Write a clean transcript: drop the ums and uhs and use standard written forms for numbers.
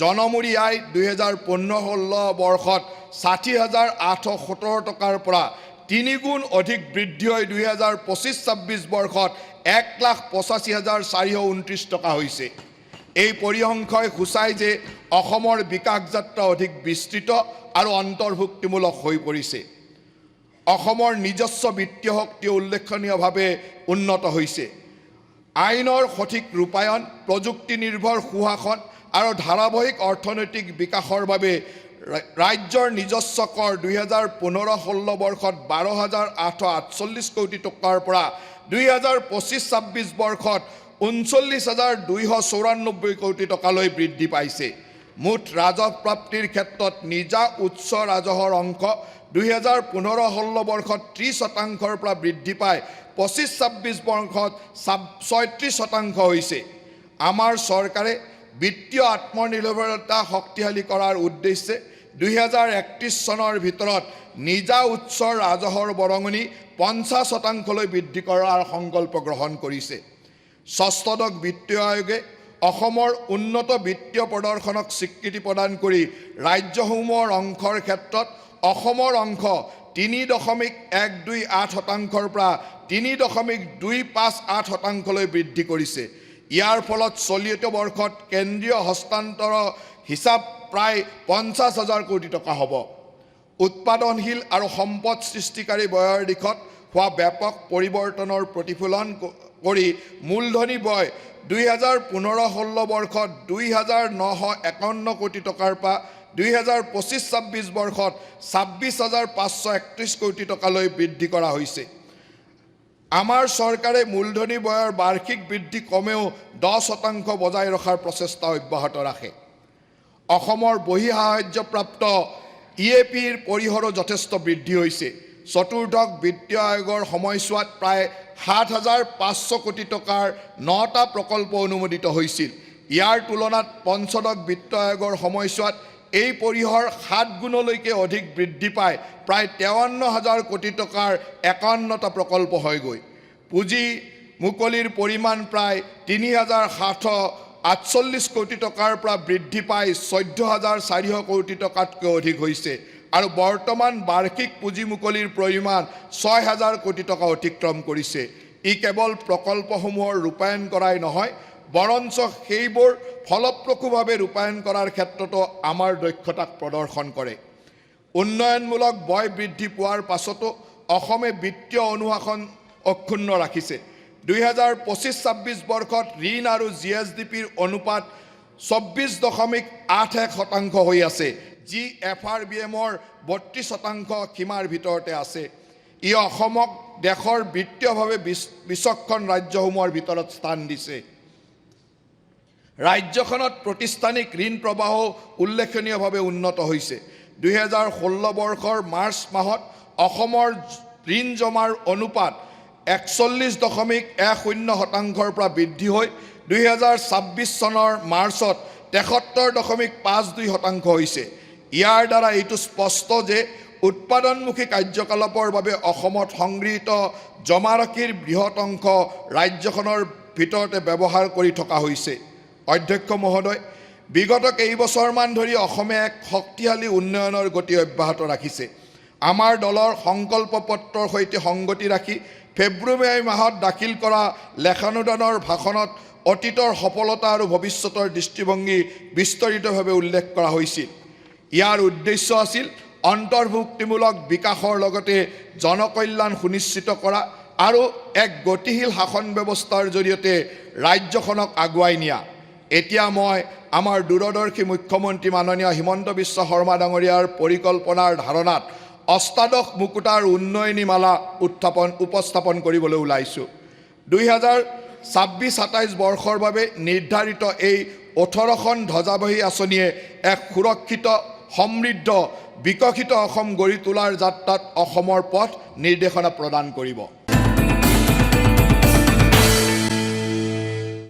জনমূৰি আয় 2015-16 বৰ্ষত 60,817 টকাৰ পৰা 3 গুণ অধিক বৃদ্ধি হৈ 2025-26 বৰ্ষত 1,85,429 টকা হৈছে। এই পৰিসংখ্যাই সূচায় যে অসমৰ বিকাশ যাত্ৰা অধিক বিস্তৃত আৰু অন্তৰ্ভুক্তিমূলক হৈ পৰিছে। অসমৰ নিজস্ব বিত্তীয় শক্তি উল্লেখনীয়ভাৱে উন্নত হৈছে। আইনৰ সঠিক ৰূপায়ণ, প্ৰযুক্তি নিৰ্ভৰ সুশাসন আৰু ধাৰাবাহিক অৰ্থনৈতিক বিকাশৰ বাবে ৰাজ্যৰ নিজস্ব কৰ 2015-16 বৰ্ষত 12,848 কোটি টকাৰ পৰা 2025-26 বৰ্ষত 39,294 কোটি টকালৈ বৃদ্ধি পাইছে। মুঠ ৰাজহ প্ৰাপ্তিৰ ক্ষেত্ৰত নিজা উৎস ৰাজহৰ অংশ 2015-16 বৰ্ষত 30% পৰা বৃদ্ধি পাই 25-26 বৰ্ষত 36% হৈছে। আমাৰ চৰকাৰে বিত্তীয় আত্মনিৰ্ভৰতা শক্তিশালী কৰাৰ উদ্দেশ্যে 2031 চনৰ ভিতৰত নিজা উৎস ৰাজহৰ বৰঙণি 50%লৈ বৃদ্ধি কৰাৰ সংকল্প গ্ৰহণ কৰিছে। ষষ্ঠদশ বিত্ত আয়োগে অসমৰ উন্নত বিত্তীয় প্ৰদৰ্শনক স্বীকৃতি প্ৰদান কৰি ৰাজ্যসমূহৰ অংশৰ ক্ষেত্ৰত অসমৰ অংশ 3.128% পৰা 3.258%লৈ বৃদ্ধি কৰিছে। ইয়াৰ ফলত চলিত বৰ্ষত কেন্দ্ৰীয় হস্তান্তৰ হিচাপ প্ৰায় 50,000 কোটি টকা হ'ব। উৎপাদনশীল আৰু সম্পদ সৃষ্টিকাৰী ব্যয়ৰ দিশত হোৱা ব্যাপক পৰিৱৰ্তনৰ প্ৰতিফলন কৰি মূলধনী ব্যয় 2015-16 বৰ্ষত 2,951 কোটি টকাৰ পৰা 2025-26 বৰ্ষত 26,531 কোটি টকালৈ বৃদ্ধি কৰা হৈছে। আমাৰ চৰকাৰে মূলধনী ব্যয়ৰ বাৰ্ষিক বৃদ্ধি কমেও 10% বজাই ৰখাৰ প্ৰচেষ্টা অব্যাহত ৰাখে। অসমৰ বহিঃসাহায্যপ্ৰাপ্ত EAPৰ পৰিসৰো যথেষ্ট বৃদ্ধি হৈছে। চতুৰ্দশ বিত্ত আয়োগৰ সময়ছোৱাত প্ৰায় 7,500 কোটি টকাৰ 9টা প্ৰকল্প অনুমোদিত হৈছিল। ইয়াৰ তুলনাত পঞ্চদশ বিত্ত আয়োগৰ সময়ছোৱাত এই পৰিসৰ 7 গুণলৈকে অধিক বৃদ্ধি পায় প্ৰায় 53,000 কোটি টকাৰ 51টা প্ৰকল্প হয়গৈ। পুঁজি মুকলিৰ পৰিমাণ প্ৰায় 3,748 কোটি টকাৰ পৰা বৃদ্ধি পাই 14,400 কোটি টকাতকৈ অধিক হৈছে আৰু বৰ্তমান বাৰ্ষিক পুঁজি মুকলিৰ পৰিমাণ 6,000 কোটি টকা অতিক্ৰম কৰিছে। ই কেৱল প্ৰকল্পসমূহৰ ৰূপায়ণ কৰাই নহয়, বৰঞ্চ সেইবোৰ ফলপ্ৰসূভাৱে ৰূপায়ণ কৰাৰ ক্ষেত্ৰতো আমাৰ দক্ষতাক প্ৰদৰ্শন কৰে। উন্নয়নমূলক ব্যয় বৃদ্ধি পোৱাৰ পাছতো অসমে বিত্তীয় অনুশাসন অক্ষুণ্ণ ৰাখিছে। 2025-26 বৰ্ষত ঋণ আৰু GSDPৰ অনুপাত 24.81% হৈ আছে, যি FRBMৰ 32% সীমাৰ ভিতৰতে আছে। ই অসমক দেশৰ বিত্তীয়ভাৱে বিচক্ষণ ৰাজ্যসমূহৰ ভিতৰত স্থান দিছে। ৰাজ্যখনত প্ৰতিষ্ঠানিক ঋণ প্ৰবাহো উল্লেখনীয়ভাৱে উন্নত হৈছে। 2016 বৰ্ষৰ মাৰ্চ মাহত অসমৰ ঋণ জমাৰ অনুপাত 41.10% পৰা বৃদ্ধি হৈ 2026 চনৰ মাৰ্চত 73.52% হৈছে। ইয়াৰ দ্বাৰা এইটো স্পষ্ট যে উৎপাদনমুখী কাৰ্যকলাপৰ বাবে অসমত সংগৃহীত জমাৰাশিৰ বৃহৎ অংশ ৰাজ্যখনৰ ভিতৰতে ব্যৱহাৰ কৰি থকা হৈছে। অধ্যক্ষ মহোদয়, বিগত কেইবছৰমান ধৰি অসমে এক শক্তিশালী উন্নয়নৰ গতি অব্যাহত ৰাখিছে। আমাৰ দলৰ সংকল্প পত্ৰৰ সৈতে সংগতি ৰাখি ফেব্ৰুৱাৰী মাহত দাখিল কৰা লেখানুদানৰ ভাষণত অতীতৰ সফলতা আৰু ভৱিষ্যতৰ দৃষ্টিভংগী বিস্তৰিতভাৱে উল্লেখ কৰা হৈছিল। ইয়াৰ উদ্দেশ্য আছিল অন্তৰ্ভুক্তিমূলক বিকাশৰ লগতে জনকল্যাণ সুনিশ্চিত কৰা আৰু এক গতিশীল শাসন ব্যৱস্থাৰ জৰিয়তে ৰাজ্যখনক আগুৱাই নিয়া। এতিয়া মই আমাৰ দূৰদৰ্শী মুখ্যমন্ত্ৰী মাননীয় হিমন্ত বিশ্ব শৰ্মা ডাঙৰীয়াৰ পৰিকল্পনাৰ ধাৰণাত অষ্টাদশ মুকুতাৰ উন্নয়নী মালা উপস্থাপন কৰিবলৈ ওলাইছোঁ। 2026-27 বৰ্ষৰ বাবে নিৰ্ধাৰিত এই 18খন ধ্বজাবাহী আঁচনিয়ে এক সুৰক্ষিত, সমৃদ্ধ, বিকশিত অসম গঢ়ি তোলাৰ যাত্ৰাত অসমৰ পথ নিৰ্দেশনা প্ৰদান কৰিব।